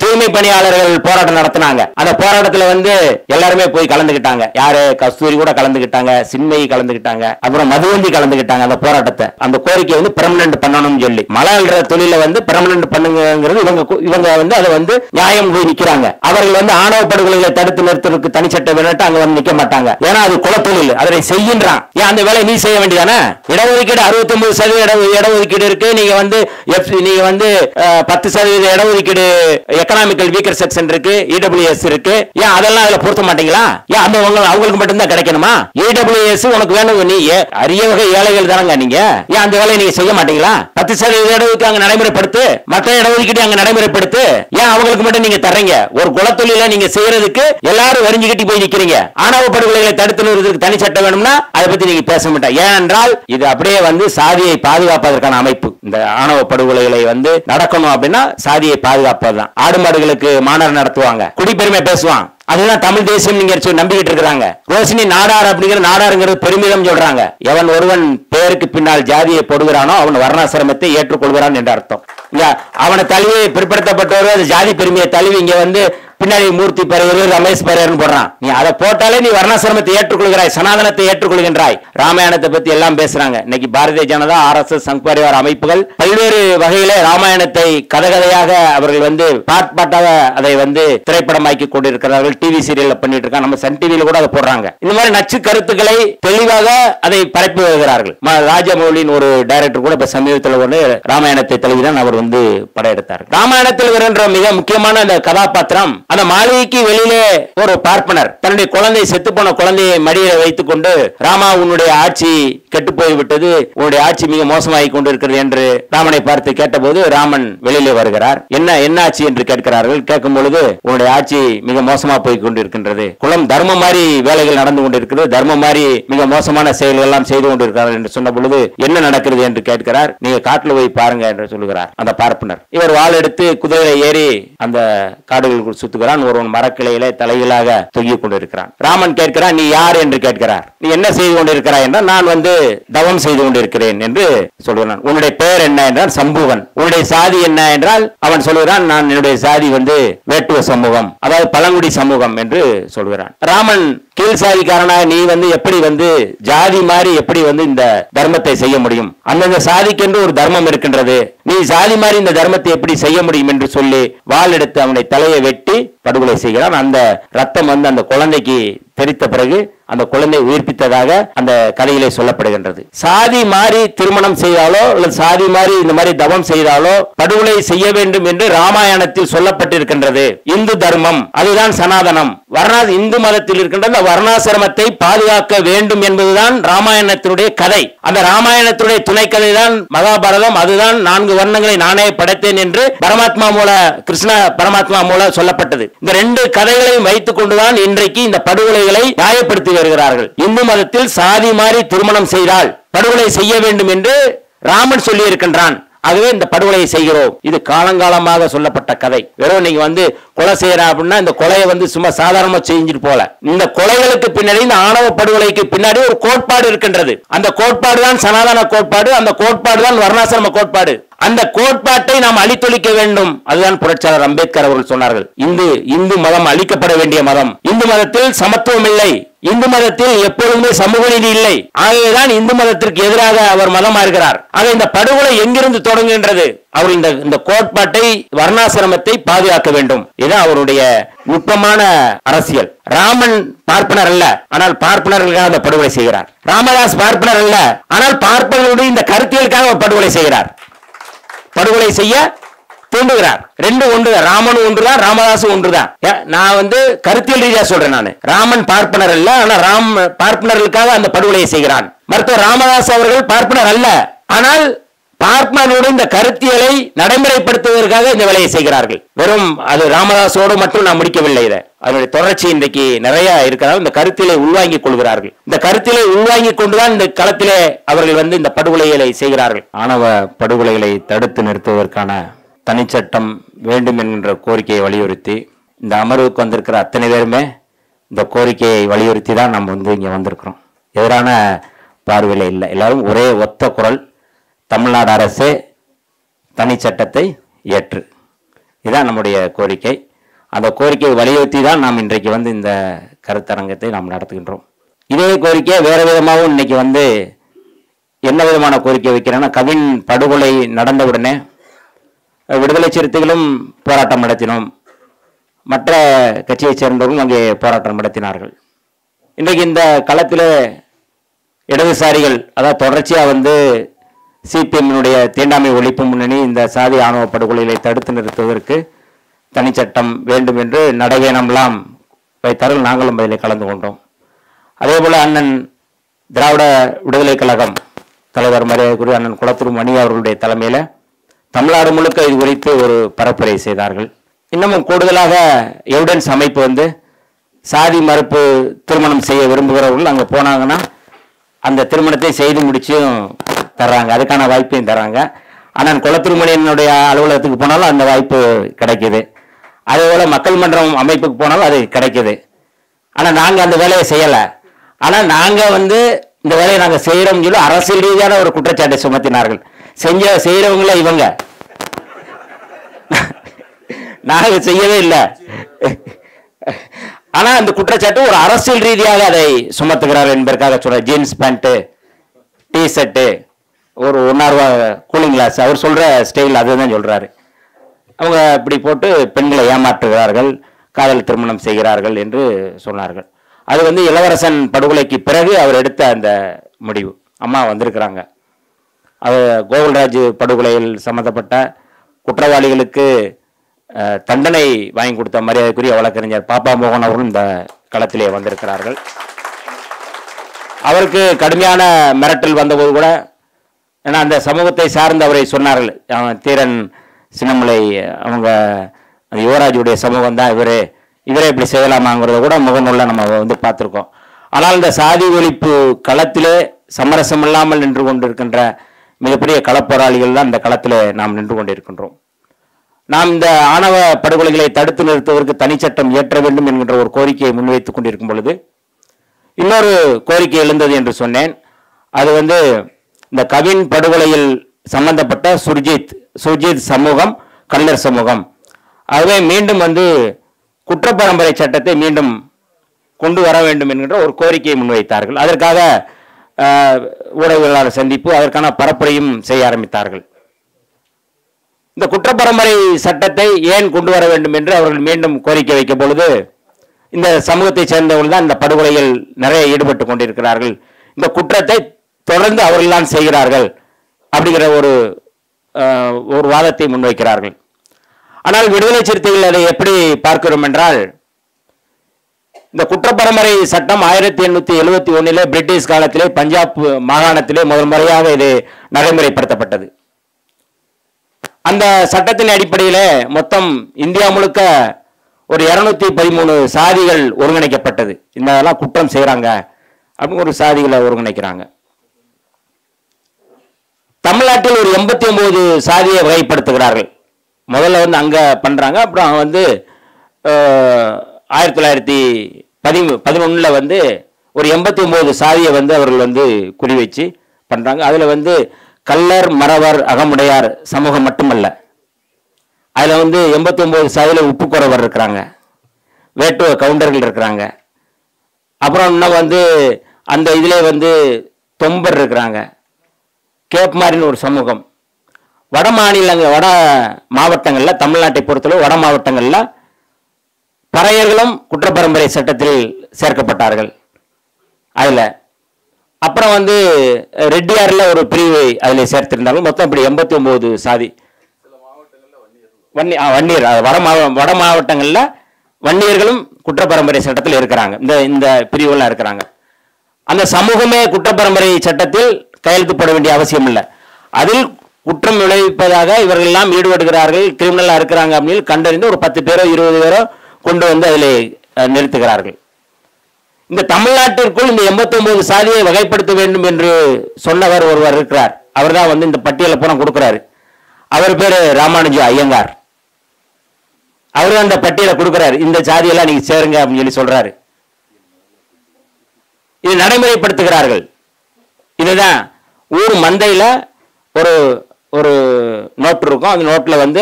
தூய்மை பணியாளர்கள் போராட்டம் நடத்தினாங்க. அந்த போராட்டத்துல வந்து எல்லாருமே போய் கலந்துக்கிட்டாங்க. யாரு? கஸ்தூரி கூட கலந்துக்கிட்டாங்க, சின்மயி கலந்துக்கிட்டாங்க, அப்புறம் மதுவந்தி கலந்துக்கிட்டாங்க. அந்த போராட்டத்தை, அந்த கோரிக்கை வந்து பெர்மனன்ட் பண்ணணும்னு சொல்லி, மலை அள்ளுற தொழில வந்து பெர்மனன்ட் பண்ணுங்கிறது இவங்க வந்து அதை வந்து நியாயம் போய் நிக்கிறாங்க. அவர்கள் வந்து ஆணவ படுகொலைகளை தடுத்து நிறுத்துறதுக்கு தனிச்சட்ட வேணுட்டு அங்க வந்து நிக்க மாட்டாங்க. ஏன்னா அது குலத்தொழில், அதை செய்கின்றான். ஏன் அந்த வேலை நீ செய்ய வேண்டியதானே? இடஒதுக்கீடு 69% இடஒதுக்கீடு இருக்கு. நீங்க வந்து 10% இடஒதுக்கீடு எக்கனாமிக்கல் வீக்கர் செக்ஷன் இருக்கு, இடபிள்யூஎஸ் இருக்கு. ஏன் அதெல்லாம் அதுல பொருத்த மாட்டீங்களா? ஏன் அந்த அவங்களுக்கு மட்டும்தான் கிடைக்கணுமா? இடபிள்யூஎஸ் உனக்கு வேணும், நீ அரிய வகை ஏழைகள் தானங்க நீங்க. ஏன் அந்த வேலையை நீங்க செய்ய மாட்டீங்களா? 10% இடஒதுக்கீடு அங்க நடைமுறைப்படுத்து, மற்ற இடஒதுக்கீடு அங்க நடைமுறைப்படுத்து. ஏன் அவங்களுக்கு மட்டும் நீங்க தர்றீங்க? ஒரு குலத்தொழில நீங்க செய்யறதுக்கு எல்லாரும் வரிஞ்சு கட்டி போய் நிக்கிறீங்க. ஆணவ படுகொலைகளை தடுத்து நிறுத்துறதுக்கு தனி சட்டம் வேணும்னா அதை பத்தி நீங்க பேச மாட்டீங்க. ஏனென்றால் இது அப்படியே வந்து சாதியை பாதுகாப்பதற்கான அமைப்பு. இந்த ஆணவ படுகொலைகளை வந்து நடக்கணும் அப்படின்னா சாதியை பாதுகாப்பதுதான். ஆடு மாடுகளுக்கு மாநாடு நடத்துவாங்க, குடிப்பெருமை பேசுவான், அதுதான் தமிழ் தேசியம் நீங்க நம்பிக்கிட்டு இருக்கிறாங்க. ரோஷினி நாடார் அப்படிங்கிற நாடாருங்கிறது பெருமிதம் சொல்றாங்க. எவன் ஒருவன் பேருக்கு பின்னால் ஜாதியை போடுகிறானோ அவன் வர்ணாசிரமத்தை ஏற்றுக்கொள்கிறான் என்ற அர்த்தம். அவனை தழுவி பிற்படுத்தப்பட்டவர் ஜாதி பெருமையை தழுவி இங்க வந்து பின்னாடி மூர்த்தி பெரியவர், ரமேஷ் பெரியவர் போடுறான். நீ அதை போட்டாலே நீ வர்ணாசிரமத்தை ஏற்றுக்கொள்கிறாய், சனாதனத்தை ஏற்றுக்கொள்கின்றாய். ராமாயணத்தை பத்தி எல்லாம் பேசுறாங்க. இன்னைக்கு பாரதிய ஜனதா, RSS, சங் பரிவார் அமைப்புகள் பல்வேறு வகையில ராமாயணத்தை கதையாக அவர்கள் வந்து பாட்டாக அதை வந்து திரைப்படமாக்கி கொண்டிருக்கிறார்கள். டிவி சீரியல்ல பண்ணிட்டு இருக்காங்க. நம்ம சன் டிவியில கூட அதை போடுறாங்க. இந்த மாதிரி நச்சு கருத்துக்களை தெளிவாக அதை பரப்பி வருகிறார்கள். ராஜமௌலியின் ஒரு டைரக்டர் கூட இப்ப சமீபத்தில் ஒன்று ராமாயணத்தை தழுவிதான் அவர் வந்து படம் எடுத்தார். ராமாயணத்தில் வருகின்ற மிக முக்கியமான அந்த கதாபாத்திரம், அந்த மாளிகைக்கு வெளியிலே ஒரு பார்ப்பனர் தன்னுடைய குழந்தை, செத்து போன குழந்தையை மடியை வைத்துக் கொண்டு, ராமா உன்னுடைய ஆட்சி கெட்டு போய்விட்டது, உன்னுடைய ஆட்சி மிக மோசமாகி கொண்டிருக்கிறது என்று ராமனை பார்த்து கேட்டபோது ராமன் வெளியிலே வருகிறார். என்ன ஆட்சி என்று கேட்கிறார்கள். கேட்கும் பொழுது உன்னுடைய ஆட்சி மிக மோசமா போய் கொண்டிருக்கின்றது, குலம் தர்மம் மாதிரி வேலைகள் நடந்து கொண்டிருக்கிறது, தர்மம் மாதிரி மிக மோசமான செயல்கள் எல்லாம் செய்து கொண்டிருக்கிறார்கள் என்று சொன்ன பொழுது என்ன நடக்கிறது என்று கேட்கிறார். நீங்க காட்டுல போய் பாருங்க என்று சொல்லுகிறார் அந்த பார்ப்பனர். இவர் வாள் எடுத்து குதிரையை ஏறி அந்த காடுகளுக்குள் சுத்துகிறார். ஒருவன் மரக்கிளையில தலைகளாக தொங்கிக் கொண்டிருக்கிறான். ராமன் கேட்கிறான், நீ யார் என்று கேட்கிறார். நீ என்ன செய்து கொண்டிருக்கிறாய் என்றால், நான் வந்து தவம் செய்து கொண்டிருக்கிறேன் என்று சொல்கிறான். உன்னுடைய பெயர் என்ன என்றால் சம்புவன். உன்னுடைய சாதி என்ன என்றால் அவன் சொல்கிறான், நான் என்னுடைய சாதி வந்து வேட்டுவ சமூகம், அதாவது பழங்குடி சமூகம் என்று சொல்கிறான். ராமன் கீழ் சாதிக்காரனாக நீ வந்து எப்படி வந்து ஜாதி மாதிரி எப்படி வந்து இந்த தர்மத்தை செய்ய முடியும்? அந்தந்த சாதிக்கென்று ஒரு தர்மம் இருக்கின்றது, நீ சாதி மாதிரி இந்த தர்மத்தை எப்படி செய்ய முடியும் என்று சொல்லி வாள் எடுத்து அவனை தலையை வெட்டி படுகொலை செய்கிறான். அந்த ரத்தம் வந்து அந்த குழந்தைக்கு தெரித்த பிறகு அந்த குழந்தை உயிர்ப்பித்ததாக அந்த கதையிலே சொல்லப்படுகின்றது. சாதி மாறி திருமணம் செய்தாலோ அல்லது சாதி மாறி இந்த மாதிரி தவம் செய்தாலோ படுகொலை செய்ய வேண்டும் என்று ராமாயணத்தில் சொல்லப்பட்டிருக்கின்றது. இந்து தர்மம் அதுதான் சனாதனம். இந்து மதத்தில் இருக்கின்ற வர்ணாசிரமத்தை பாதுகாக்க வேண்டும் என்பதுதான் ராமாயணத்தினுடைய கதை. அந்த ராமாயணத்துடைய துணை கதை தான் மகாபாரதம். அதுதான் 4 வர்ணங்களை நானே படைத்தேன் என்று பரமாத்மா மூல கிருஷ்ண பரமாத்மா மூல சொல்லப்பட்டது. இந்த 2 கதைகளையும் வைத்துக் கொண்டுதான் இன்றைக்கு இந்த படுகொலைகளை நியாயப்படுத்தி வருகிறார்கள். இந்து மதத்தில் சாதி மாறி திருமணம் செய்தால் படுகொலை செய்ய வேண்டும் என்று ராமன் சொல்லி இருக்கின்றான். ஆகவே இந்த படுகொலையை செய்கிறோம். இது காலங்காலமாக சொல்லப்பட்ட கதை. வெறும் நீங்க வந்து கொலை செய்யற அப்படின்னா இந்த கொலையை வந்து சும்மா சாதாரணமா செஞ்சுட்டு போல. இந்த கொலைகளுக்கு பின்னாடி, இந்த ஆணவ படுகொலைக்கு பின்னாடி ஒரு கோட்பாடு இருக்கின்றது. அந்த கோட்பாடு தான் சனாதன கோட்பாடு. அந்த கோட்பாடு தான் வர்ணாசிரம கோட்பாடு. அந்த கோட்பாட்டை நாம் அழித்தொழிக்க வேண்டும். அதுதான் புரட்சியாளர் அம்பேத்கர் அவர்கள் சொன்னார்கள். இந்து மதம் அழிக்கப்பட வேண்டிய மதம். இந்து மதத்தில் சமத்துவம் இல்லை, இந்து மதத்தில் எப்பொழுதுமே சமூக நீதி இல்லை. ஆகவேதான் இந்து மதத்திற்கு எதிராக அவர் மதமா இருக்கிறார். ஆக இந்த படுகொலை எங்கிருந்து தொடங்குகின்றது? அவர் இந்த கோட்பாட்டை, வர்ணாசிரமத்தை பாதுகாக்க வேண்டும். இதுதான் அவருடைய நுட்பமான அரசியல். ராமன் பார்ப்பனர் அல்ல, ஆனால் பார்ப்பனர்களுக்காக அந்த படுகொலை செய்கிறார். ராமதாஸ் பார்ப்பனர் அல்ல, ஆனால் பார்ப்பனர்களுடைய இந்த கருத்தியலுக்காக படுகொலை செய்கிறார், படுகொலை செய்ய தூண்டுகிறார். 2 ஒன்றுதான். ராமன் ஒன்றுதான், ராமதாசும் ஒன்றுதான். நான் வந்து கருத்தியல் ரீதியா சொல்றேன். நான் ராமன் பார்ப்பனர் அல்ல, ஆனா பார்ப்பனர்களுக்காக அந்த படுகொலையை செய்கிறான். மருத்துவர் ராமதாஸ் அவர்கள் பார்ப்பனர் அல்ல, ஆனால் பார்ப்பனருடைய இந்த கருத்தியலை நடைமுறைப்படுத்துவதற்காக இந்த வேலையை செய்கிறார்கள். வெறும் அது ராமதாசோடு மட்டும் நான் முடிக்கவில்லை. இதை அதனுடைய தொடர்ச்சி இன்றைக்கு நிறைய இருக்கிறார்கள். இந்த கருத்திலே உள்வாங்கிக் கொள்கிறார்கள். இந்த கருத்திலே உள்வாங்கிக் கொண்டுதான் இந்த களத்திலே அவர்கள் வந்து இந்த படுகொலைகளை செய்கிறார்கள். ஆணவ படுகொலைகளை தடுத்து நிறுத்துவதற்கான தனிச்சட்டம் வேண்டும் என்கின்ற கோரிக்கையை வலியுறுத்தி இந்த அமர்வுக்கு வந்திருக்கிற அத்தனை பேருமே இந்த கோரிக்கையை வலியுறுத்தி தான் நம்ம வந்து இங்கே வந்திருக்கிறோம். எதிரான பார்வையில் இல்லை. எல்லாரும் ஒரே ஒத்த குரல், தமிழ்நாடு அரசே தனி சட்டத்தை ஏற்று. இதுதான் நம்முடைய கோரிக்கை. அந்த கோரிக்கையை வலியுறுத்தி தான் நாம் இன்றைக்கு வந்து இந்த கருத்தரங்கத்தை நாம் நடத்துகின்றோம். இதே கோரிக்கையை வேறு விதமாகவும் இன்னைக்கு வந்து என்ன விதமான கோரிக்கை வைக்கிறேன்னா, கவின் படுகொலை நடந்தவுடனே விடுதலை சிறுத்தைகளும் போராட்டம் நடத்தினோம், மற்ற கட்சியைச் சேர்ந்தவர்களும் அங்கே போராட்டம் நடத்தினார்கள். இன்றைக்கு இந்த களத்தில் இடதுசாரிகள், அதாவது தொடர்ச்சியாக வந்து சிபிஎம்னுடைய தீண்டாமை ஒழிப்பு முன்னணி இந்த சாதி ஆணவ படுகொலைகளை தடுத்து நிறுத்துவதற்கு தனிச்சட்டம் வேண்டும் என்று நடைபயணம்லாம் வைத்தார்கள். நாங்களும் அதில் கலந்து கொண்டோம். அதே போல் அண்ணன் திராவிட விடுதலை கழகம் தலைவர் மரியாதைக்குரிய அண்ணன் குளத்தூர் மணி அவர்களுடைய தலைமையில் தமிழ்நாடு முழுக்க இது குறித்து ஒரு பரப்புரை செய்தார்கள். இன்னமும் கூடுதலாக எவிடன்ஸ் அமைப்பு வந்து சாதி மறுப்பு திருமணம் செய்ய விரும்புகிறவர்கள் அங்கே போனாங்கன்னா அந்த திருமணத்தை செய்து முடிச்சும் தர்றாங்க, அதுக்கான வாய்ப்பையும் தர்றாங்க. ஆனால் குளத்தூர் மணியனுடைய அலுவலகத்துக்கு போனாலும் அந்த வாய்ப்பு கிடைக்கிது. அதேபோல் மக்கள் மன்றம் அமைப்புக்கு போனாலும் அது கிடைக்கிது. ஆனால் நாங்கள் அந்த வேலையை செய்யலை. ஆனால் நாங்கள் வந்து இந்த வேலையை நாங்கள் செய்கிறோம்னு சொல்லி அரசியல் ரீதியான ஒரு குற்றச்சாட்டை சுமத்தினார்கள். செய்கிறவங்கள இவங்க, நாங்கள் செய்யவே இல்லை. ஆனால் அந்த குற்றச்சாட்டு ஒரு அரசியல் ரீதியாக அதை சுமத்துகிறார் என்பதற்காக சொல்ற. ஜீன்ஸ் பேண்ட்டு, டிஷர்ட்டு, ஒரு 1 ரூபா கூலிங் கிளாஸ், அவர் சொல்ற ஸ்டைல் அதுதான் சொல்றாரு. அவங்க இப்படி போட்டு பெண்களை ஏமாற்றுகிறார்கள், காதல் திருமணம் செய்கிறார்கள் என்று சொன்னார்கள். அது வந்து இளவரசன் படுகொலைக்கு பிறகு அவர் எடுத்த அந்த முடிவு. அம்மா வந்திருக்கிறாங்க. அது கோகுல்ராஜ் படுகொலையில் சம்பந்தப்பட்ட குற்றவாளிகளுக்கு தண்டனை வாங்கி கொடுத்த மரியாதைக்குரிய வழக்கறிஞர் பாப்பா மோகன் அவர்களும் இந்த களத்திலே வந்திருக்கிறார்கள். அவருக்கு கடுமையான மிரட்டல் வந்தபோது கூட, ஏன்னா அந்த சமூகத்தை சார்ந்து அவரை சொன்னார்கள், தீரன் சின்னமலை அவங்க யுவராஜுடைய சமூகம் தான் இவரே இப்படி செய்யலாமாங்கிறத கூட முகநூலில் நம்ம வந்து பார்த்துருக்கோம். ஆனால் இந்த சாதி ஒழிப்பு களத்திலே சமரசம் இல்லாமல் நின்று கொண்டிருக்கின்ற மிகப்பெரிய களப்போராளிகள் தான் இந்த களத்தில் நாம் நின்று கொண்டிருக்கின்றோம். நாம் இந்த ஆணவ படுகொலைகளை தடுத்து நிறுத்துவதற்கு தனிச்சட்டம் இயற்ற வேண்டும் என்கின்ற ஒரு கோரிக்கையை முன்வைத்துக் கொண்டிருக்கும் பொழுது இன்னொரு கோரிக்கை எழுந்தது என்று சொன்னேன். அது வந்து இந்த கவின் படுகொலையில் சம்பந்தப்பட்ட சுர்ஜித் சமூகம், கல்லர் சமூகம், ஆகவே மீண்டும் வந்து குற்றப்பரம்பரை சட்டத்தை மீண்டும் கொண்டு வர வேண்டும் என்கின்ற ஒரு கோரிக்கையை முன்வைத்தார்கள். அதற்காக ஊடகவியலாளர் சந்திப்பு, அதற்கான பரப்புரையும் செய்ய ஆரம்பித்தார்கள். இந்த குற்றப்பரம்பரை சட்டத்தை ஏன் கொண்டு வர வேண்டும் என்று அவர்கள் மீண்டும் கோரிக்கை வைக்கும் பொழுது, இந்த சமூகத்தை சேர்ந்தவர்கள் தான் இந்த படுகொலையில் நிறைய ஈடுபட்டு கொண்டிருக்கிறார்கள், இந்த குற்றத்தை தொடர்ந்து அவர்கள் தான் செய்கிறார்கள் அப்படிங்கிற ஒரு வாதத்தை முன்வைக்கிறார்கள். ஆனால் விடுதலை சிறுத்தைகள் அதை எப்படி பார்க்கிறோம் என்றால், இந்த குற்றப்பரம்பரை சட்டம் 1871 பிரிட்டிஷ் காலத்திலே பஞ்சாப் மாகாணத்திலே முதல் முறையாக இது நடைமுறைப்படுத்தப்பட்டது. அந்த சட்டத்தின் அடிப்படையில் மொத்தம் இந்தியா முழுக்க ஒரு 213 சாதிகள் ஒருங்கிணைக்கப்பட்டது. இந்த குற்றம் செய்கிறாங்க அப்படின்னு ஒரு சாதிகளை ஒருங்கிணைக்கிறாங்க. தமிழ்நாட்டில் ஒரு 89 சாதியை வகைப்படுத்துகிறார்கள். முதல்ல வந்து அங்கே பண்ணுறாங்க. அப்புறம் வந்து 1911 வந்து ஒரு 89 சாதியை வந்து அவர்கள் வந்து குறி வச்சு பண்ணுறாங்க. அதில் வந்து கல்லர், மறவர், அகமுடையார் சமூகம் மட்டுமல்ல, அதில் வந்து 89 சாதியில் உப்புக்குறவர் இருக்கிறாங்க, வேட்டுவ கவுண்டர்கள் இருக்கிறாங்க, அப்புறம் இன்னும் வந்து அந்த இதில் வந்து தொம்பர் இருக்கிறாங்க, கேப்மாரின்னு ஒரு சமூகம். வட மாவட்டங்களில், தமிழ்நாட்டை பொறுத்தளவு வட மாவட்டங்களில் பறையர்களும் குற்றப்பரம்பரை சட்டத்தில் சேர்க்கப்பட்டார்கள். அதில் அப்புறம் வந்து ரெட்டியாரில் ஒரு பிரிவை அதில் சேர்த்திருந்தாலும் மொத்தம் இப்படி 89 சாதி. வன்னியர் வட மாவட்டங்களில் வன்னியர்களும் குற்றப்பரம்பரை சட்டத்தில் இருக்கிறாங்க. இந்த பிரிவுகள்லாம் இருக்கிறாங்க. அந்த சமூகமே குற்றப்பரம்பரை சட்டத்தில் கையெழுத்துப்பட வேண்டிய அவசியம் இல்லை. அதில் குற்றம் விளைவிப்பதாக இவர்கள் எல்லாம் ஈடுபடுகிறார்கள், கிரிமினலாக இருக்கிறாங்க அப்படின்னு கண்டறிந்து ஒரு 10 பேரோ 20 பேரோ கொண்டு வந்து அதில் நிறுத்துகிறார்கள். இந்த தமிழ்நாட்டிற்குள் இந்த 89 சாதியை வகைப்படுத்த வேண்டும் என்று சொன்னவர் ஒருவர் இருக்கிறார். அவர் தான் வந்து இந்த பட்டியலை பூரா கொடுக்கிறாரு. அவர் பேர் ராமானுஜ ஐயங்கார். அவர் அந்த பட்டியலை கொடுக்கிறாரு, இந்த சாதியெல்லாம் நீங்க சேருங்க அப்படின்னு சொல்லி சொல்றாரு. இது நடைமுறைப்படுத்துகிறார்கள். இதுதான் ஊர் மந்தையில் ஒரு நோட்டு இருக்கும். அந்த நோட்டில் வந்து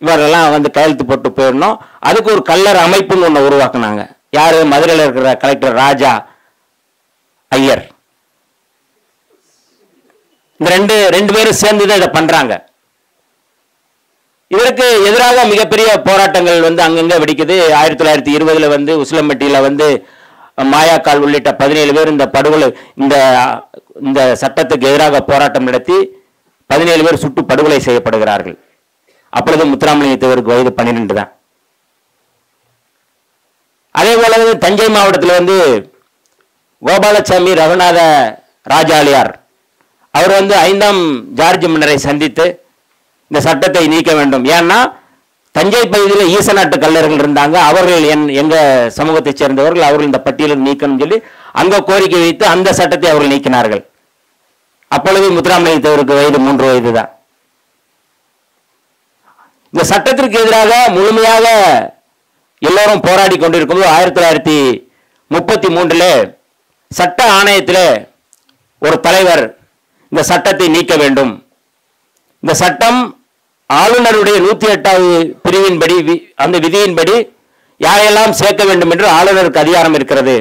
இவரெல்லாம் வந்து கையெழுத்து போட்டு போயிடணும். அதுக்கு ஒரு கல்லர் அமைப்புன்னு ஒன்று உருவாக்குனாங்க. யாரு? மதுரையில் இருக்கிற கலெக்டர் ராஜா ஐயர். இந்த ரெண்டு பேரும் சேர்ந்து இதை பண்றாங்க. இதற்கு எதிராக மிகப்பெரிய போராட்டங்கள் வந்து அங்கங்க வெடிக்குது. 1920 வந்து உசிலம்பட்டியில வந்து மாயாக்கால் உள்ளிட்ட 17 பேர் இந்த படுகொலை இந்த சட்டத்துக்கு எதிராக போராட்டம் நடத்தி 17 பேர் சுட்டு படுகொலை செய்யப்படுகிறார்கள். அப்பொழுது முத்துராமலிங்க தேவருக்கு வயது 12 தான். அதே போல தஞ்சை மாவட்டத்தில் வந்து கோபாலசாமி ரகுநாத ராஜாளியார் அவர் வந்து 5ஆம் ஜார்ஜ் மன்னரை சந்தித்து இந்த சட்டத்தை நீக்க வேண்டும். ஏன்னா தஞ்சை பகுதியில் ஈச நாட்டு கல்லர்கள் இருந்தாங்க, அவர்கள் எங்க சமூகத்தை சேர்ந்தவர்கள், அவர்கள் இந்த பட்டியலில் நீக்கணும் சொல்லி அங்க கோரிக்கை வைத்து அந்த சட்டத்தை அவர்கள் நீக்கினார்கள். அப்பொழுது முத்துராமலிங்க தேவருக்கு வயது 3 வயது தான். இந்த சட்டத்திற்கு எதிராக முழுமையாக எல்லோரும் போராடி கொண்டிருக்கும்போது 1933 சட்ட ஆணையத்தில் ஒரு தலைவர் இந்த சட்டத்தை நீக்க வேண்டும், இந்த சட்டம் ஆளுநருடைய 108வது பிரிவின்படி அந்த விதியின்படி யாரையெல்லாம் சேர்க்க வேண்டும் என்று ஆளுநருக்கு அதிகாரம் இருக்கிறது,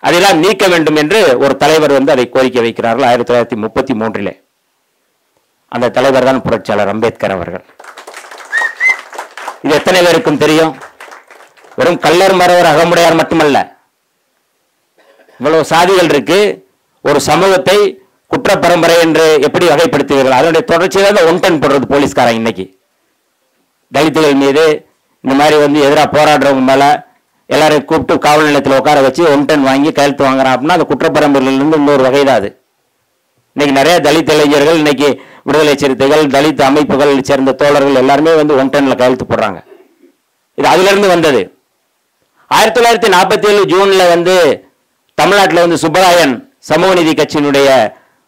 அதெல்லாம் நீக்க வேண்டும் என்று ஒரு தலைவர் வந்து அதை கோரிக்கை வைக்கிறார்கள் 1933. அந்த தலைவர் தான் புரட்சியாளர் அம்பேத்கர் அவர்கள். இது எத்தனை பேருக்கும் தெரியும்? வெறும் கல்லர் மறவர் அகமுடையார் மட்டுமல்ல, இவ்வளவு சாதிகள் இருக்கு. ஒரு சமூகத்தை குற்ற பரம்பரை என்று எப்படி வகைப்படுத்துவீர்கள்? அதனுடைய தொடர்ச்சியாக ஒன்டன் போடுறது போலீஸ்காரன். இன்னைக்கு தலித்துகள் மீது இந்த மாதிரி வந்து எதிராக போராடுறவங்க மேல எல்லாரையும் கூப்பிட்டு காவல் நிலையத்தில் உட்கார வச்சு ஒன்டன் வாங்கி கையெழுத்து வாங்குறான் அப்படின்னா அது குற்ற பரம்பரையிலிருந்து இன்னொரு வகை தான் அது. இன்னைக்கு நிறைய தலித் இளைஞர்கள், இன்னைக்கு விடுதலை சிறுத்தைகள், தலித் அமைப்புகள் சேர்ந்த தோழர்கள் எல்லாருமே வந்து ஒன்டன்ல கையெழுத்து போடுறாங்க. இது அதுல இருந்து வந்தது. 1947 ஜூன்ல வந்து தமிழ்நாட்டில் வந்து சுப்பராயன் சமூக நீதி கட்சியினுடைய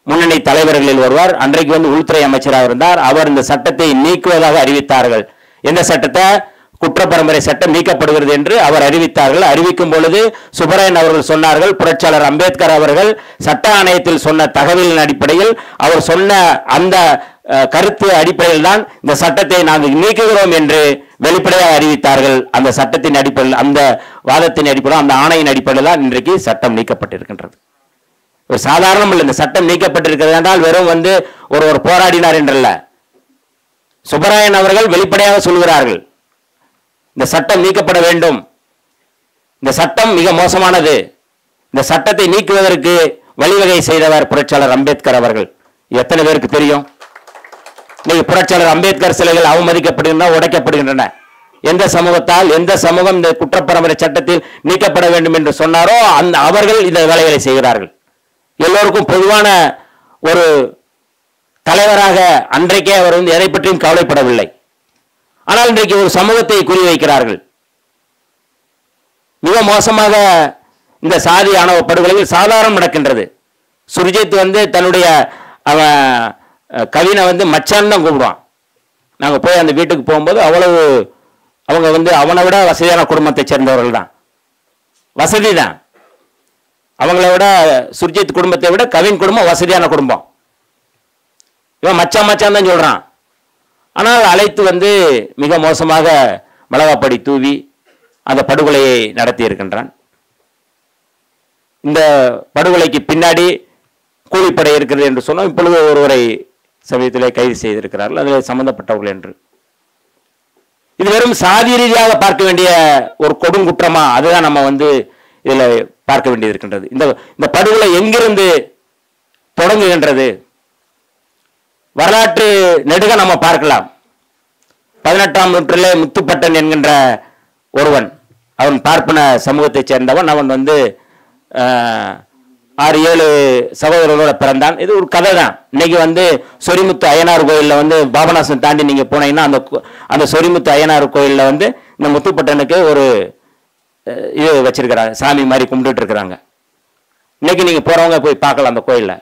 முன்னணி தலைவர்களில் வருவார். அன்றைக்கு வந்து உள்துறை அமைச்சராக இருந்தார். அவர் இந்த சட்டத்தை நீக்குவதாக அறிவித்தார்கள். எந்த சட்டத்தை? குற்ற பரம்பரை சட்டம் நீக்கப்படுகிறது என்று அவர் அறிவித்தார்கள். அறிவிக்கும் பொழுது சுப்பராயன் அவர்கள் சொன்னார்கள், புரட்சியாளர் அம்பேத்கர் அவர்கள் சட்ட ஆணையத்தில் சொன்ன தகவலின் அடிப்படையில் அவர் சொன்ன அந்த கருத்து அடிப்படையில் தான் இந்த சட்டத்தை நாங்கள் நீக்குகிறோம் என்று வெளிப்படையாக அறிவித்தார்கள். அந்த சட்டத்தின் அடிப்படையில், அந்த வாதத்தின் அடிப்படையில், அந்த ஆணையின் அடிப்படையில் தான் இன்றைக்கு சட்டம் நீக்கப்பட்டிருக்கின்றது. ஒரு சாதாரணம் இல்லை. இந்த சட்டம் நீக்கப்பட்டிருக்கிறது என்றால் வெறும் வந்து ஒரு போராடினார் என்றல்ல. சுப்பராயன் அவர்கள் வெளிப்படையாக சொல்கிறார்கள், இந்த சட்டம் நீக்கப்பட வேண்டும், இந்த சட்டம் மிக மோசமானது, இந்த சட்டத்தை நீக்குவதற்கு வழிவகை செய்தவர் புரட்சியாளர் அம்பேத்கர் அவர்கள். எத்தனை பேருக்கு தெரியும்? இன்னைக்கு புரட்சியாளர் அம்பேத்கர் சிலைகள் அவமதிக்கப்படுகின்றன, உடைக்கப்படுகின்றன. எந்த சமூகத்தால், எந்த சமூகம் இந்த குற்றப்பரம்பரை சட்டத்தில் நீக்கப்பட வேண்டும் என்று சொன்னாரோ அவர்கள் இந்த வேலைகளை செய்கிறார்கள். எல்லோருக்கும் பொதுவான ஒரு தலைவராக அன்றைக்கே அவர் வந்து எதை பற்றியும் கவலைப்படவில்லை. ஆனால் இன்றைக்கு ஒரு சமூகத்தை குறிவைக்கிறார்கள். மிக மோசமாக இந்த சாதி ஆணவ படுகொலைகள் சாதாரணம் நடக்கின்றது. சுர்ஜித் வந்து தன்னுடைய கவினை வந்து மச்சான் தான் கூப்பிடுவான். நாங்கள் போய் அந்த வீட்டுக்கு போகும்போது அவ்வளவு அவங்க வந்து அவனை விட வசதியான குடும்பத்தை சேர்ந்தவர்கள் தான், வசதி தான். அவங்கள விட சுர்ஜித் குடும்பத்தை விட கவின் குடும்பம் வசதியான குடும்பம். இவன் மச்சான் மச்சான் தான் சொல்றான். ஆனால் அழைத்து வந்து மிக மோசமாக மிளகாப்படி தூவி அந்த படுகொலையை நடத்தி இருக்கின்றான். இந்த படுகொலைக்கு பின்னாடி கூலிப்படை இருக்கிறது என்று சொன்னோம். இப்பொழுது ஒருவரை சமயத்திலே கைது செய்திருக்கிறார்கள், அதில் சம்பந்தப்பட்டவர்கள் என்று. இது வெறும் சாதி ரீதியாக பார்க்க வேண்டிய ஒரு கொடுங்குற்றமா? அதுதான் நம்ம வந்து இதுல பார்க்க வேண்டியது இருக்கின்றது. இந்த படுகொலை எங்கிருந்து தொடங்குகின்றது? வரலாற்று நெடுக நம்ம பார்க்கலாம். 18ஆம் நூற்றிலே முத்துப்பட்டன் என்கின்ற ஒருவன், அவன் பார்ப்பன சமூகத்தை சேர்ந்தவன். அவன் வந்து 6-7 சகோதரர்களோட பிறந்தான். இது ஒரு கதை தான். இன்னைக்கு வந்து சொரிமுத்து அய்யனார் கோயிலில் வந்து பாபநாசம் தாண்டி நீங்க போனீங்கன்னா அந்த சொரிமுத்து அய்யனார் கோயிலில் வந்து இந்த முத்துப்பட்டனுக்கு ஒரு இது வச்சிருக்கிறாங்க, சாமி மாதிரி கும்பிட்டு இருக்கிறாங்க. இன்னைக்கு நீங்க போறவங்க போய் பார்க்கலாம் அந்த கோயில்ல.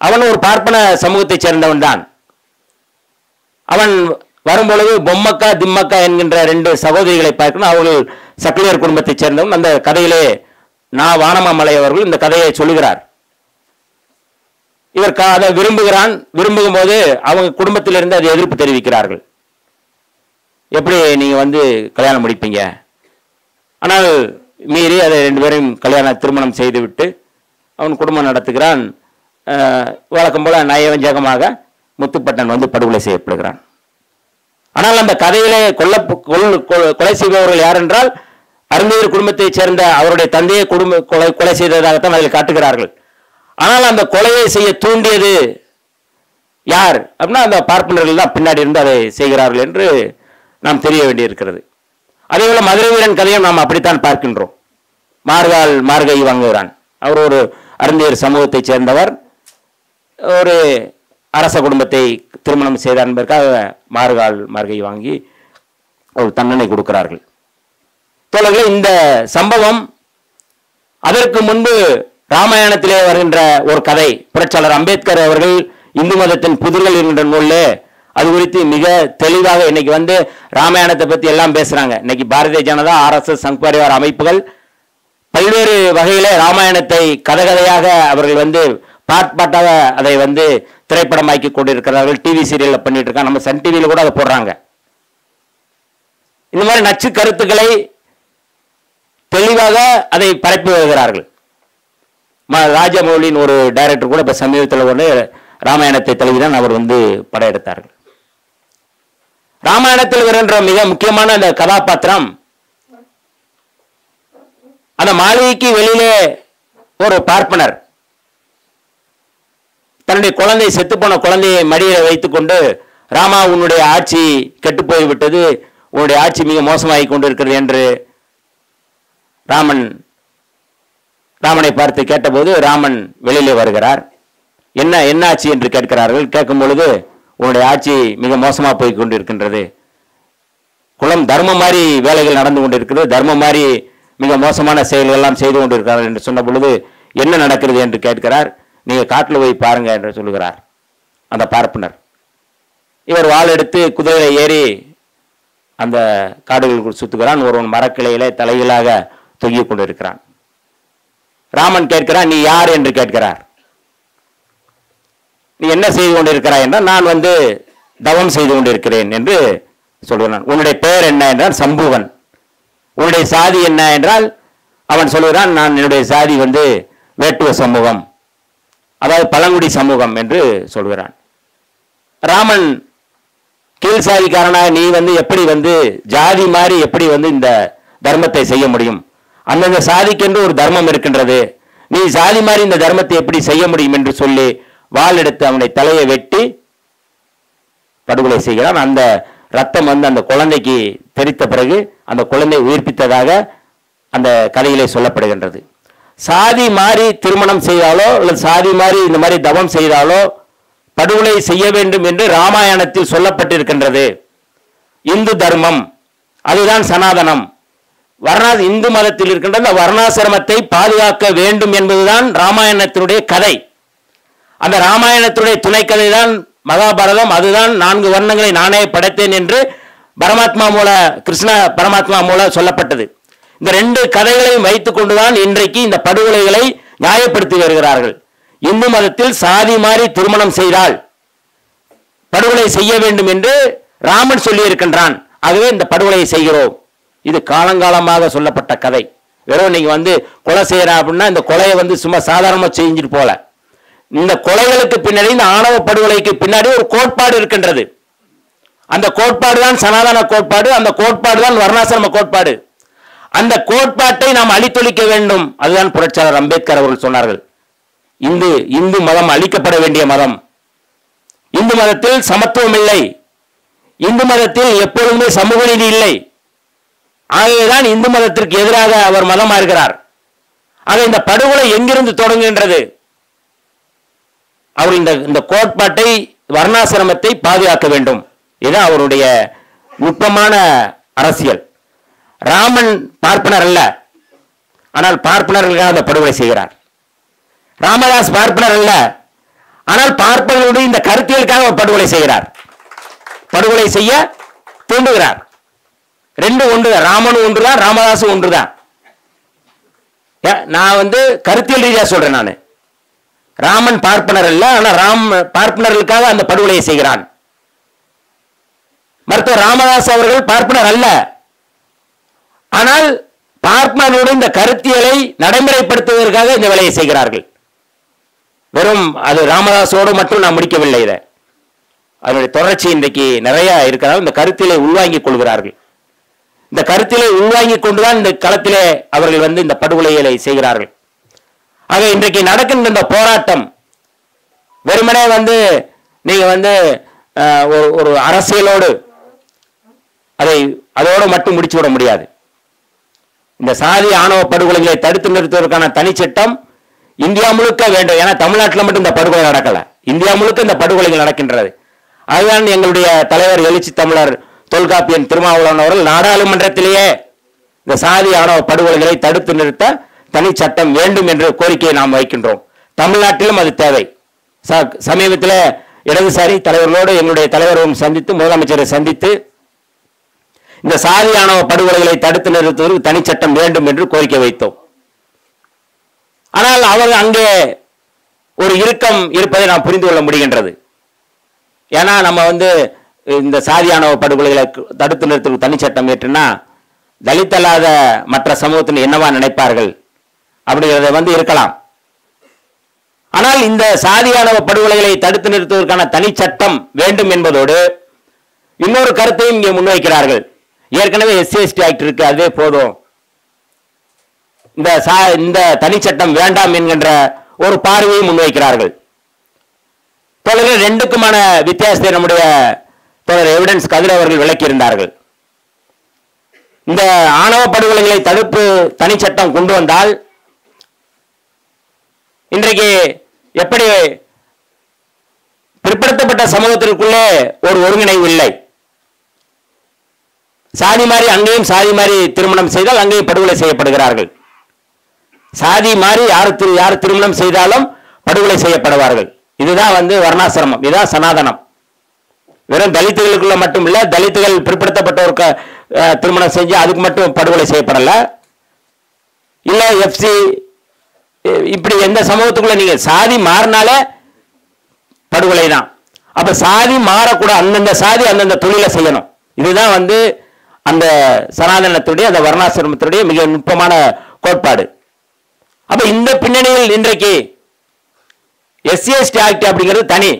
அவன் ஒரு பார்ப்பன சமூகத்தை சேர்ந்தவன் தான். அவன் வரும்பொழுது பொம்மக்கா திம்மக்கா என்கின்ற 2 சகோதரிகளை பார்க்கணும். அவர்கள் சக்கிலியர் குடும்பத்தை சேர்ந்தவன். அந்த கதையிலே நான் வானமாமலை அவர்கள் இந்த கதையை சொல்லுகிறார். இவர் அதை விரும்புகிறான். விரும்பும் போது அவங்க குடும்பத்திலிருந்து அதை எதிர்ப்பு தெரிவிக்கிறார்கள். எப்படி நீங்கள் வந்து கல்யாணம் முடிப்பீங்க? ஆனால் மீறி அதை 2 பேரையும் திருமணம் செய்துவிட்டு அவன் குடும்பம் நடத்துகிறான். வழக்கம் போல நயவஞ்சகமாக முத்துப்பட்டன் வந்து படுகொலை செய்யப்படுகிறான். ஆனால் அந்த கதையிலே கொலை செய்பவர்கள் யார் என்றால் அருந்ததியர் குடும்பத்தைச் சேர்ந்த அவருடைய தந்தையை கொலை செய்ததாகத்தான் அதில் காட்டுகிறார்கள். ஆனால் அந்த கொலையை செய்ய தூண்டியது யார் அப்படின்னா அந்த பார்ப்பனர்கள் தான் பின்னாடி இருந்து அதை செய்கிறார்கள் என்று நாம் தெரிய வேண்டியிருக்கிறது. அதே போல மதுரை வீரன் கதையும் நாம் அப்படித்தான் பார்க்கின்றோம். மார்கை வாங்குகிறான். அவர் ஒரு அருந்ததியர் சமூகத்தைச் சேர்ந்தவர். ஒரு அரச குடும்பத்தை திருமணம் செய்தார் என்பதற்காக மார்கை வாங்கி ஒரு தண்டனை கொடுக்கிறார்கள். தோழர்களே, இந்த சம்பவம் அதற்கு முன்பு ராமாயணத்திலே வருகின்ற ஒரு கதை. புரட்சியாளர் அம்பேத்கர் அவர்கள் இந்து மதத்தின் புதிர்கள் என்கின்ற நூலில் அது குறித்து மிக தெளிவாக இன்னைக்கு வந்து ராமாயணத்தை பற்றி எல்லாம் பேசுறாங்க. இன்னைக்கு பாரதிய ஜனதா, RSS, சங் பரிவார் அமைப்புகள் பல்வேறு வகையிலே ராமாயணத்தை கதையாக அவர்கள் வந்து பாட்டாக அதை வந்து திரைப்படமாக்கி கொண்டிருக்கிறார்கள். டிவி சீரியல்ல பண்ணிட்டு இருக்காங்க. நம்ம சன் டிவியில கூட அதை போடுறாங்க. இந்த மாதிரி நச்சு கருத்துக்களை தெளிவாக அதை பரப்பி வருகிறார்கள். ராஜமௌலியின் ஒரு டைரக்டர் கூட இப்ப சமீபத்தில் ஒன்று ராமாயணத்தை தழுவிதான் அவர் வந்து படையெடுத்தார்கள். ராமாயணத்தில் வருகின்ற மிக முக்கியமான அந்த கதாபாத்திரம், அந்த மாளிகைக்கு வெளியிலே ஒரு பார்ப்பனர் தன்னுடைய குழந்தை, செத்துப்போன குழந்தையை மடியை வைத்துக் கொண்டு, ராமா உன்னுடைய ஆட்சி கெட்டு போய்விட்டது, உன்னுடைய ஆட்சி மிக மோசமாகி கொண்டிருக்கிறது என்று ராமனை பார்த்து கேட்டபோது ராமன் வெளியிலே வருகிறார். என்ன ஆட்சி என்று கேட்கிறார்கள். கேட்கும் பொழுது உன்னுடைய ஆட்சி மிக மோசமாக போய் கொண்டிருக்கின்றது, குலம் தர்மம் மாதிரி வேலைகள் நடந்து கொண்டிருக்கிறது, தர்மம் மாதிரி மிக மோசமான செயல்கள் எல்லாம் செய்து கொண்டிருக்கிறார்கள் என்று சொன்ன பொழுது என்ன நடக்கிறது என்று கேட்கிறார். நீங்க காட்டில் போய் பாருங்க என்று சொல்லுகிறார் அந்த பார்ப்பனர். இவர் வாள் எடுத்து குதிரையில ஏறி அந்த காடுகளுக்குள் சுத்துகிறான். ஒருவன் மரக்கிளையிலே தலைகளாக தொங்கிக் கொண்டிருக்கிறான். ராமன் கேட்கிறான், நீ யார் என்று கேட்கிறார். நீ என்ன செய்து கொண்டிருக்கிறாய் என்றால், நான் வந்து தவம் செய்து கொண்டிருக்கிறேன் என்று சொல்கிறான். உன்னுடைய பெயர் என்ன என்றால் சம்புவன். உன்னுடைய சாதி என்ன என்றால் அவன் சொல்கிறான், நான் என்னுடைய சாதி வந்து வேட்டுவ சமூகம், அதாவது பழங்குடி சமூகம் என்று சொல்கிறான். ராமன் கீழ் சாதிக்காரனாக நீ வந்து எப்படி வந்து ஜாதி மாதிரி எப்படி வந்து இந்த தர்மத்தை செய்ய முடியும்? அந்தந்த சாதிக்கென்று ஒரு தர்மம் இருக்கின்றது, நீ சாதி மாதிரி இந்த தர்மத்தை எப்படி செய்ய முடியும் என்று சொல்லி வாள் எடுத்து அவனை தலையை வெட்டி படுகொலை செய்கிறான். அந்த ரத்தம் வந்து அந்த குழந்தைக்கு தெரித்த பிறகு அந்த குழந்தை உயிர்ப்பித்ததாக அந்த கதையிலே சொல்லப்படுகின்றது. சாதி மாறி திருமணம் செய்தாலோ அல்லது சாதி மாறி இந்த மாதிரி தவம் செய்தாலோ படுகொலை செய்ய வேண்டும் என்று ராமாயணத்தில் சொல்லப்பட்டிருக்கின்றது. இந்து தர்மம் அதுதான் சனாதனம். இந்து மதத்தில் இருக்கின்ற அந்த வர்ணாசிரமத்தை பாதுகாக்க வேண்டும் என்பதுதான் ராமாயணத்தினுடைய கதை. அந்த ராமாயணத்தினுடைய துணை கதை தான் மகாபாரதம். அதுதான் 4 வர்ணங்களை நானே படைத்தேன் என்று பரமாத்மா மூல கிருஷ்ண பரமாத்மா மூல சொல்லப்பட்டது. இந்த 2 கதைகளையும் வைத்துக் கொண்டுதான் இன்றைக்கு இந்த படுகொலைகளை நியாயப்படுத்தி வருகிறார்கள். இந்து மதத்தில் சாதி மாறி திருமணம் செய்தால் படுகொலை செய்ய வேண்டும் என்று ராமன் சொல்லி இருக்கின்றான். ஆகவே இந்த படுகொலையை செய்கிறோம். இது காலங்காலமாக சொல்லப்பட்ட கதை. வெறும் நீங்க வந்து கொலை செய்யறா அப்படின்னா இந்த கொலையை வந்து சும்மா சாதாரணமா செஞ்சுட்டு போல. இந்த கொலைகளுக்கு பின்னாடி, இந்த ஆணவ படுகொலைக்கு பின்னாடி ஒரு கோட்பாடு இருக்கின்றது. அந்த கோட்பாடு தான் சனாதன கோட்பாடு. அந்த கோட்பாடு தான் வர்ணாசிரம கோட்பாடு. அந்த கோட்பாட்டை நாம் அழித்தொழிக்க வேண்டும். அதுதான் புரட்சியாளர் அம்பேத்கர் அவர்கள் சொன்னார்கள். இந்து மதம் அழிக்கப்பட வேண்டிய மதம். இந்து மதத்தில் சமத்துவம் இல்லை. இந்து மதத்தில் எப்பொழுதுமே சமூக நீதி இல்லை. ஆகவேதான் இந்து மதத்திற்கு எதிராக அவர் மதம் மாறுகிறார். ஆக இந்த படுகொலை எங்கிருந்து தொடங்குகின்றது? அவர் இந்த கோட்பாட்டை, வர்ணாசிரமத்தை பாதுகாக்க வேண்டும். இதுதான் அவருடைய நுட்பமான அரசியல். ராமன் பார்ப்பனர் அல்ல, ஆனால் பார்ப்பனர்களுக்காக அந்த படுகொலை செய்கிறார். ராமதாஸ் பார்ப்பனர் அல்ல, ஆனால் பார்ப்பனர்களுடைய இந்த கருத்தியலுக்காக அவர் படுகொலை செய்கிறார். படுகொலை செய்ய தூண்டுகிறார். 2 ஒன்றுதான். ராமனும் ஒன்றுதான், ராமதாசும் ஒன்றுதான். நான் வந்து கருத்தியல் ரீதியா சொல்றேன். நான் ராமன் பார்ப்பனர் அல்ல, ஆனா பார்ப்பனர்களுக்காக அந்த படுகொலையை செய்கிறான். மருத்துவர் ராமதாஸ் அவர்கள் பார்ப்பனர் அல்ல. ஆனால் பார்ப்பனரோடு இந்த கருத்தியலை நடைமுறைப்படுத்துவதற்காக இந்த வேலையை செய்கிறார்கள். வெறும் அது ராமதாஸோடு மட்டும் நான் முடிக்கவில்லை. இதை அதனுடைய தொடர்ச்சி இன்றைக்கு நிறைய இருக்கிறார்கள். இந்த கருத்தியலை உள்வாங்கிக் கொள்கிறார்கள். இந்த கருத்தியலை உள்வாங்கிக் கொண்டுதான் இந்த களத்திலே அவர்கள் இந்த படுகொலைகளை செய்கிறார்கள். ஆக இன்றைக்கு நடக்கின்ற இந்த போராட்டம் வெறுமனே நீங்க ஒரு அரசியலோடு அதோடு மட்டும் முடிச்சு விட முடியாது. இந்த சாதி ஆணவ படுகொலைகளை தடுத்து நிறுத்துவதற்கான தனி சட்டம் இந்தியா முழுக்க வேண்டும். ஏன்னா தமிழ்நாட்டில் மட்டும் இந்த படுகொலை நடக்கல, இந்தியா முழுக்க இந்த படுகொலைகள் நடக்கின்றது. அதுதான் எங்களுடைய தலைவர் எழுச்சி தமிழர் தொல்காப்பியன் திருமாவளவன் அவர்கள் நாடாளுமன்றத்திலேயே இந்த சாதி ஆணவ படுகொலைகளை தடுத்து நிறுத்த தனி சட்டம் வேண்டும் என்ற கோரிக்கையை நாம் வைக்கின்றோம். தமிழ்நாட்டிலும் அது தேவை. சமீபத்தில் இடதுசாரி தலைவர்களோடு எங்களுடைய தலைவரும் சந்தித்து முதலமைச்சரை சந்தித்து இந்த சாதி ஆணவ படுகொலைகளை தடுத்து நிறுத்துவதற்கு தனி சட்டம் வேண்டும் என்று கோரிக்கை வைத்தோம். ஆனால் அவர்கள் அங்கே ஒரு இறுக்கம் இருப்பதை நாம் புரிந்து கொள்ள முடிகின்றது. ஏன்னா நம்ம இந்த சாதி ஆணவ படுகொலைகளை தடுத்து நிறுத்துவதற்கு தனி சட்டம் ஏற்றுனா தலித் அல்லாத மற்ற சமூகத்தின் என்னவா நினைப்பார்கள் அப்படிங்கிறத இருக்கலாம். ஆனால் இந்த சாதி ஆணவ படுகொலைகளை தடுத்து நிறுத்துவதற்கான தனி சட்டம் வேண்டும் என்பதோடு இன்னொரு கருத்தையும் இங்கே முன்வைக்கிறார்கள். ஏற்கனவே SC/ST ஆக்ட் இருக்கு, அதே போதும், இந்த தனி சட்டம் வேண்டாம் என்கின்ற ஒரு பார்வையை முன்வைக்கிறார்கள். தொடர்கள் ரெண்டுக்குமான வித்தியாசத்தை நம்முடைய தொடர் எவிடன்ஸ் கதிர் அவர்கள் விளக்கியிருந்தார்கள். இந்த ஆணவ படுகொலைகளை தடுப்பு தனி சட்டம் கொண்டு வந்தால் இன்றைக்கு எப்படி பிற்படுத்தப்பட்ட சமூகத்திற்குள்ளே ஒரு ஒருங்கிணைவு இல்லை. சாதி மாறி அங்கேயும் சாதி மாறி திருமணம் செய்தால் அங்கேயும் படுகொலை செய்யப்படுகிறார்கள். சாதி மாறி யார் திருமணம் செய்தாலும் படுகொலை செய்யப்படுவார்கள். இதுதான் வர்ணாசிரமம், இதுதான் சனாதனம். வெறும் தலித்துகளுக்குள்ள மட்டும் இல்ல, தலித்துகள் பிற்படுத்தப்பட்டவருக்கு திருமணம் செஞ்சு அதுக்கு மட்டும் படுகொலை செய்யப்படல. இல்ல FC இப்படி எந்த சமூகத்துக்குள்ள நீங்க சாதி மாறினாலே படுகொலை தான். அப்ப சாதி மாறக்கூடாது, அந்தந்த சாதி அந்தந்த தொழிலை செய்யணும். இதுதான் அந்த சனாதனத்துடைய அந்த வர்ணாசிரமத்துடைய மிக நுட்பமான கோட்பாடு. அப்ப இந்த பின்னணியில் இன்றைக்கு SC/ST ஆக்ட் அப்படிங்கிறது தனி.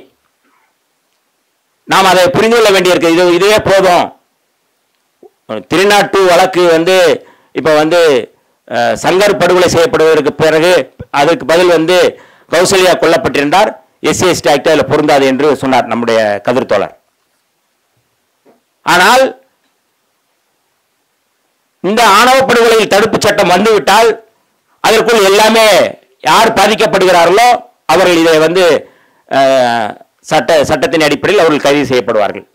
நாம் அதை புரிந்து கொள்ள வேண்டியிருக்கு. இதுவே போதும். 302 வழக்கு இப்ப சங்கர் படுகொலை செய்யப்படுவதற்கு பிறகு அதற்கு பதில் கௌசல்யா கொல்லப்பட்டிருந்தார். SC/ST ஆக்ட் அதில் பொருந்தாது என்று சொன்னார் நம்முடைய கதிர் தோழர். ஆனால் இந்த ஆணவ படுகொலையில் தடுப்பு சட்டம் வந்துவிட்டால் அதற்குள் எல்லாமே யார் பாதிக்கப்படுகிறார்களோ அவர்கள் இதை சட்டத்தின் அடிப்படையில் அவர்கள் கைது செய்யப்படுவார்கள்.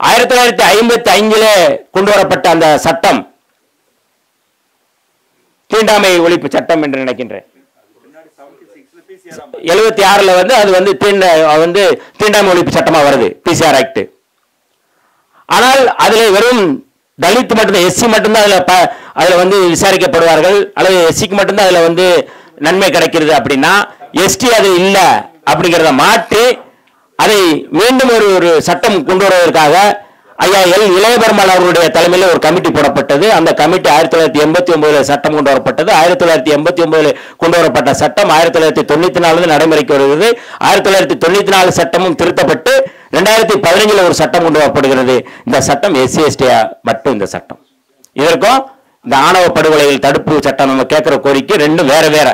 1955 கொண்டு வரப்பட்ட அந்த சட்டம் தீண்டாமை ஒழிப்பு சட்டம் என்று நினைக்கின்றேன். 76 அது தீண்டாமை ஒழிப்பு சட்டமா வருது, PCR ஆக்ட். ஆனால் அதிலே வெறும் தலித் மட்டும்தான், SC மட்டும்தான் அதுல விசாரிக்கப்படுவார்கள், அல்லது SCக்கு மட்டும்தான் அதுல நன்மை கிடைக்கிறது. அப்படின்னா ST அது இல்ல அப்படிங்கிறத மாற்றி அதை மீண்டும் ஒரு சட்டம் கொண்டு வருவதற்காக ஐயா இளையபெருமாள் அவர்களுடைய தலைமையில் ஒரு கமிட்டி போடப்பட்டது. அந்த கமிட்டி 1989 சட்டம் கொண்டு வரப்பட்டது. 1989 கொண்டு வரப்பட்ட சட்டம் 1994 நடைமுறைக்கு வருகிறது. 1994 சட்டமும் திருத்தப்பட்டு 2015 ஒரு சட்டம் கொண்டு வரப்படுகிறது. இந்த சட்டம் SC/ST மட்டும். இந்த சட்டம் இதற்கும் இந்த ஆணவ படுகொலைகள் தடுப்பு சட்டம் நம்ம கேட்கிற கோரிக்கை ரெண்டும் வேற வேற.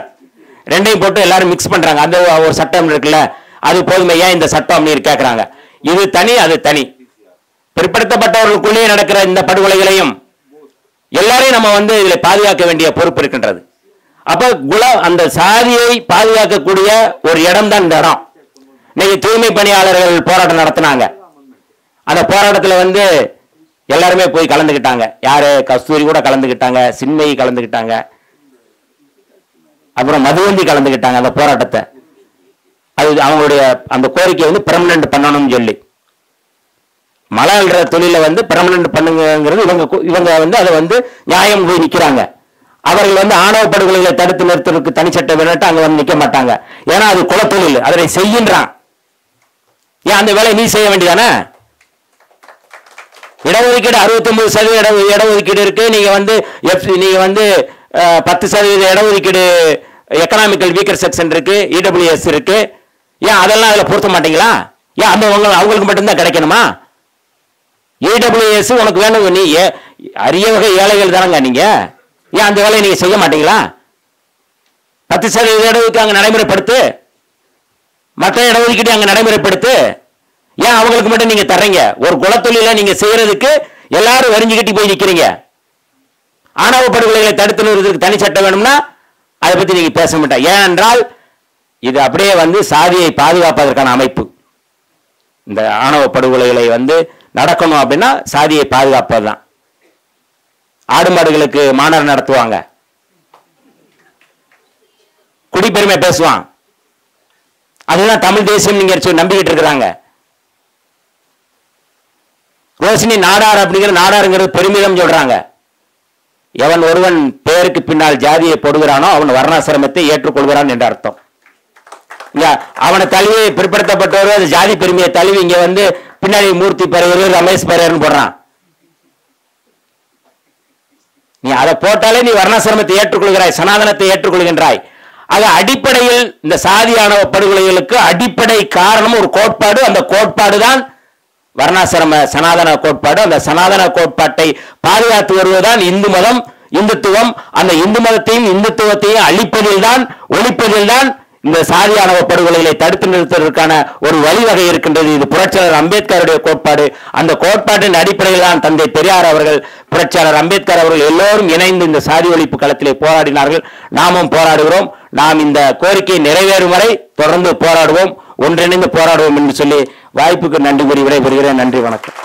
ரெண்டையும் போட்டு எல்லாரும் மிக்ஸ் பண்றாங்க. அந்த ஒரு சட்டம் இருக்குல்ல, அது போதுமே, ஏன் இந்த சட்டம் கேட்கிறாங்க. இது தனி, அது தனி. பிற்படுத்தப்பட்டவர்களுக்குள்ளே நடக்கிற இந்த படுகொலைகளையும் எல்லாரையும் நம்ம இதுல பாதுகாக்க வேண்டிய பொறுப்பு இருக்கின்றது. அப்ப அந்த சாதியை பாதுகாக்கக்கூடிய ஒரு இடம் தான் இந்த இடம். இன்னைக்கு தூய்மை பணியாளர்கள் போராட்டம் நடத்தினாங்க. அந்த போராட்டத்தில் எல்லாருமே போய் கலந்துக்கிட்டாங்க. யாரு? கஸ்தூரி கூட கலந்துக்கிட்டாங்க, சின்மயி கலந்துக்கிட்டாங்க, அப்புறம் மதுவந்தி கலந்துக்கிட்டாங்க. அந்த போராட்டத்தை அது அவங்களுடைய அந்த கோரிக்கை பெர்மனன்ட் பண்ணணும்னு சொல்லி மழை அல்ற தொழில பெர்மனன்ட் பண்ணுங்கிறது இவங்க அதை நியாயம் போய் நிக்கிறாங்க. அவர்கள் ஆணவ படுகொலைகளை தடுத்து நிறுத்துறதுக்கு தனிச்சட்ட வேணாட்டு அங்க நிக்க மாட்டாங்க. ஏன்னா அது குலத்தொழில், அதனை செய்கின்றான். ஏன் அந்த வேலையை நீ செய்ய வேண்டியதானே? இடஒதுக்கீடு 69% இடஒதுக்கீடு இருக்கு. நீங்க வந்து நீங்க வந்து 10% இடஒதுக்கீடு எக்கனாமிக்கல் வீக்கர் செக்ஷன் இருக்கு, இடபிள்யூஎஸ் இருக்கு. ஏன் அதெல்லாம் அதுல பொருத்த மாட்டீங்களா? ஏன் அந்த அவங்களுக்கு மட்டும்தான் கிடைக்கணுமா? இடபிள்யூஎஸ் உனக்கு வேணும், நீ அரிய வகை ஏழைகள் தானங்க நீங்க. ஏன் அந்த வேலையை நீங்க செய்ய மாட்டீங்களா? 10% இடஒதுக்கீடு அங்க நடைமுறைப்படுத்து, மற்ற இடஒதுக்கீடு அங்க நடைமுறைப்படுத்து. ஏன் அவங்களுக்கு மட்டும் நீங்க தர்றீங்க? ஒரு குலத்தொழில நீங்க செய்யறதுக்கு எல்லாரும் வரிஞ்சு கட்டி போய் நிக்கிறீங்க. ஆணவ படுகொலைகளை தடுத்து நிறுவதற்கு தனி சட்டம் வேணும்னா அதை பத்தி நீங்க பேச மாட்டேன். ஏனென்றால் இது அப்படியே வந்து சாதியை பாதுகாப்பதற்கான அமைப்பு. இந்த ஆணவ படுகொலைகளை வந்து நடக்கணும் அப்படின்னா சாதியை பாதுகாப்பது தான். ஆடு மாடுகளுக்கு மாநாடு நடத்துவாங்க, குடிப்பெருமை பேசுவான், அதுதான் தமிழ் தேசியம் நீங்க நம்பிக்கிட்டு இருக்கிறாங்க. ரோஷினி நாடார் அப்படிங்கிற நாடாருங்கிறது பெருமிதம் சொல்றாங்க. எவன் ஒருவன் பேருக்கு பின்னால் ஜாதியை போடுகிறானோ அவன் வர்ணாசிரமத்தை ஏற்றுக்கொள்கிறான் என்ற அர்த்தம். அவனை தழுவி பிற்படுத்தப்பட்டவர் அந்த ஜாதி பெருமையை தழுவி இங்க வந்து பின்னாடி மூர்த்தி பெரியவர் ரமேஷ் பெரியர்னு போடுறான். நீ அதை போட்டாலே நீ வர்ணாசிரமத்தை ஏற்றுக்கொள்கிறாய், சனாதனத்தை ஏற்றுக்கொள்கின்றாய். ஆக அடிப்படையில் இந்த சாதியானவ படுகொலைகளுக்கு அடிப்படை காரணம் ஒரு கோட்பாடு. அந்த கோட்பாடு தான் வர்ணாசிரம சனாதன கோட்பாடு. அந்த சனாதன கோட்பாட்டை பாதுகாத்து வருவதுதான் இந்து மதம், இந்துத்துவம். அந்த இந்து மதத்தையும் இந்துத்துவத்தையும் அழிப்பதில் தான், ஒழிப்பதில் தான் இந்த சாதியானவ படுகொலைகளை தடுத்து நிறுத்துவதற்கான ஒரு வழிவகை இருக்கின்றது. இது புரட்சியாளர் அம்பேத்கருடைய கோட்பாடு. அந்த கோட்பாட்டின் அடிப்படையில் தான் தந்தை பெரியார் அவர்கள், புரட்சியாளர் அம்பேத்கர் அவர்கள் எல்லோரும் இணைந்து இந்த சாதி ஒழிப்பு களத்திலே போராடினார்கள். நாமும் போராடுகிறோம். நாம் இந்த கோரிக்கை நிறைவேறும் வரை தொடர்ந்து போராடுவோம், ஒன்றிணைந்து போராடுவோம் என்று சொல்லி வாய்ப்புக்கு நன்றி கூறி விடைபெறுகிறேன். நன்றி, வணக்கம்.